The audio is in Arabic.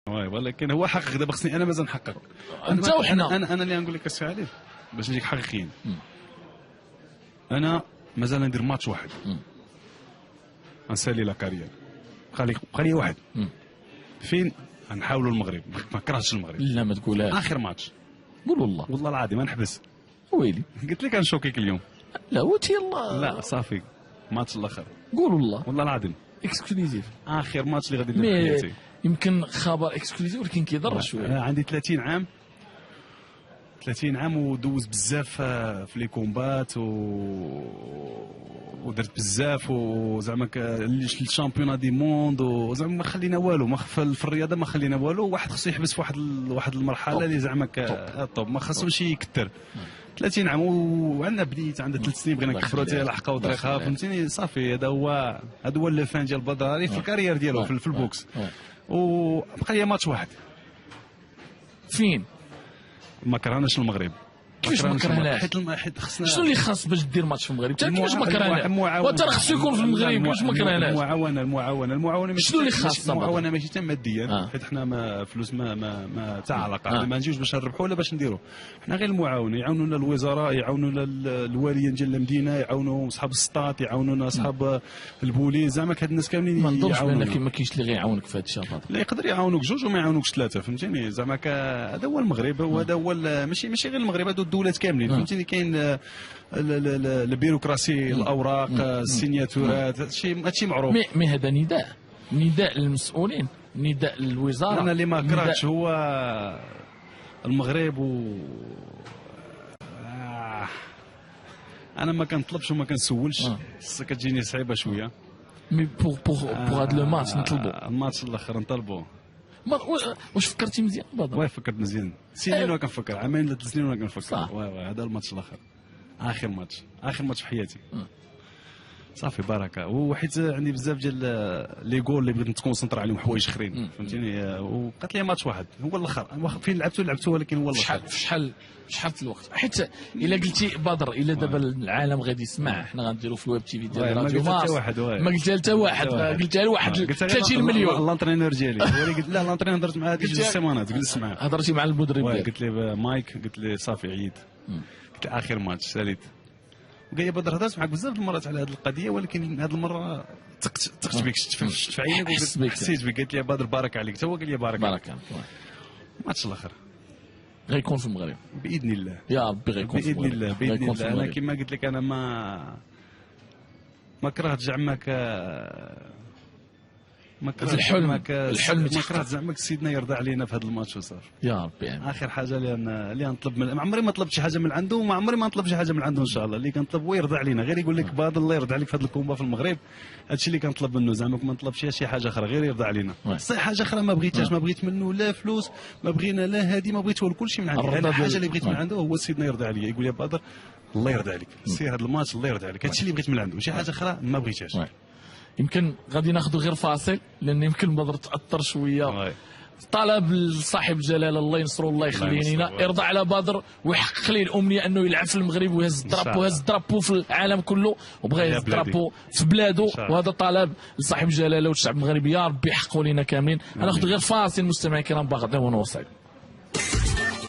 ولكن هو حقق دابا خصني انا مازال نحقق. انت وحنا انا اللي غنقول لك السي علي باش نجيك حقيقيين. انا مازال ندير ماتش واحد غنسالي لا كارير، بقى لي واحد فين غنحاولوا المغرب. ما كرهتش المغرب. لا ما تقولهاش. اخر ماتش قول والله. والله العظيم ما نحبس. ويلي قلت لك غنشوكيك اليوم. لا وتي الله. لا صافي ماتش الاخر. قول والله. والله العظيم اكسكلوزيف. اخر ماتش اللي غادي ندير في حياتي. يمكن خبر اكسكلوزيف ولكن كيضر شويه. عندي 30 عام 30 عام ودوز بزاف في لي كومبات ودرت بزاف وزعما الشامبيون دي موند وزعما ما خلينا والو في الرياضه ما خلينا والو. واحد خصو يحبس في واحد المرحله اللي زعما طوب ما خصوش يكثر. 30 عام وعندنا بديت عندها 3 سنين بغينا نكثروا حتى لحقوا طريقها فهمتيني. صافي هذا هو لو فان ديال بدراري في الكارير ديالو في البوكس. وبقى لي ماتش واحد. فين؟ ما كرهناش المغرب. كيفاش ما كرهناش؟ حيت خصنا شنو اللي خاص باش دير ماتش في المغرب؟ كيفاش ما كرهناش؟ وترى خصو يكون في المغرب كيفاش ما كرهناش؟ المعاونه شنو اللي خاص؟ المعاونه ماشي حتى ماديا حيت حنا ما فلوس ما تاع علاقه ما نجيوش باش نربحوا ولا باش نديروا. حنا غير المعاونه يعاونونا الوزراء يعاونونا الواليين ديال المدينه يعاونوا اصحاب السطات يعاونونا اصحاب البوليس زعما هاد الناس كاملين ما نظنش بان ما كاينش اللي غيعاونك في هذا الشيء. لا يقدر يعاونوك جوج وما يعاونوكش ثلاثه فهمتيني. زعما هذا هو المغرب وهذا هو ماشي غير المغرب هادو الدولات كاملين فهمتيني. كاين البيروقراسي الاوراق السيناتورات هادشي معروف. مي هذا نداء للمسؤولين نداء للوزاره. انا اللي ما كرهتش هو المغرب انا ما كنطلبش وما كنسولش كتجيني صعيبه شويه. مي بوغ هذا لو ماتش نطلبوا الماتش الاخر نطلبوا. واش فكرتي مزيان بدر؟ واه فكرت مزيان. سنين وانا كنفكر عامين ولا 3 سنين وانا كنفكر. واه هذا الماتش الاخر اخر ماتش في حياتي. صافي بركه. وحيت عندي بزاف ديال لي جول اللي بغيت نتكونسنطر عليهم حوايج اخرين فهمتيني. وبقات لي ماتش واحد هو الاخر فين لعبته ولكن هو الاخر. شحال الوقت؟ حيت الا قلتي بدر الا دابا العالم غادي يسمع حنا غنديروا في الويب تي في ديال راديو ماس ما قلتها حتى واحد قلتها لواحد 30 مليون. لانترينور ديالي هو اللي قلت لا لانترينور درت معاه هذيك 2 سيمانات جلست معاه هضرتي مع المدرب ديالك قلت لي مايك قلت لي صافي عيد قلت لي اخر ماتش ساليت. وقال لي بدر هضرت معك بزاف المرات على هذه القضيه ولكن هذه المره ثقت بك شفت في عينك حسيت بك. قلت لي بدر بارك عليك حتى هو قال لي بارك عليك. الماتش الاخر غيكون في المغرب باذن الله. يا ربي غيكون في المغرب باذن الله. انا كما قلت لك انا ما كرهت زعما ما كرهت زعما سيدنا يرضى علينا في هذا الماتش وصافي. يا ربي يعني. اخر حاجه اللي نطلب ما عمري ما طلبت شي حاجه من عنده وما عمري ما نطلب شي حاجه من عنده ان شاء الله. اللي كنطلب هو يرضى علينا غير يقول لك بعض الله يرضى عليك في هذا الكومبا في المغرب. هادشي اللي كنطلب منه زعما ما نطلبش شي حاجه اخرى غير يرضى علينا. صحيح حاجه اخرى ما بغيتهاش ما بغيت منه لا فلوس ما بغينا لا هادي ما بغيت كل شيء من عندي. الحاجه اللي بغيت من عنده هو سيدنا يرضى عليا يقول لي بدر الله يرضى عليك سير هذا الماتش الله يرضى عليك. هادشي اللي بغيت من عنده شي حاجه اخرى ما بغيتهاش. يمكن غادي ناخذ غير فاصل لان يمكن بدر تاثر شويه. طلب لصاحب الجلاله الله ينصرو الله يخليه لينا يرضى على بدر ويحقق ليه الامنيه انه يلعب في المغرب ويهز الدرابو في العالم كله وبغى يهز الدرابو في بلاده. وهذا طلب لصاحب الجلاله والشعب المغربي يا ربي يحققوا لينا كاملين. غناخذ غير فاصل مستمعي الكرام باغي ونوصل.